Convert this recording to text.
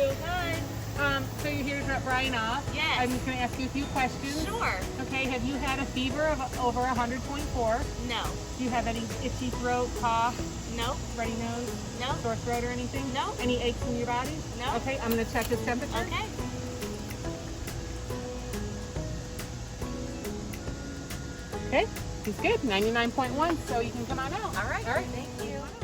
you. Good. So you're here to drop Brian off. Yes. I'm just going to ask you a few questions. Sure. Okay, have you had a fever of over 100.4? No. Do you have any itchy throat, cough, Nope. runny nose, Nope. sore throat or anything? No. Any aches in your body? No. Okay, I'm going to check his temperature. Okay. Okay, he's good, 99.1, so you can come on out. All right. All right. Thank you.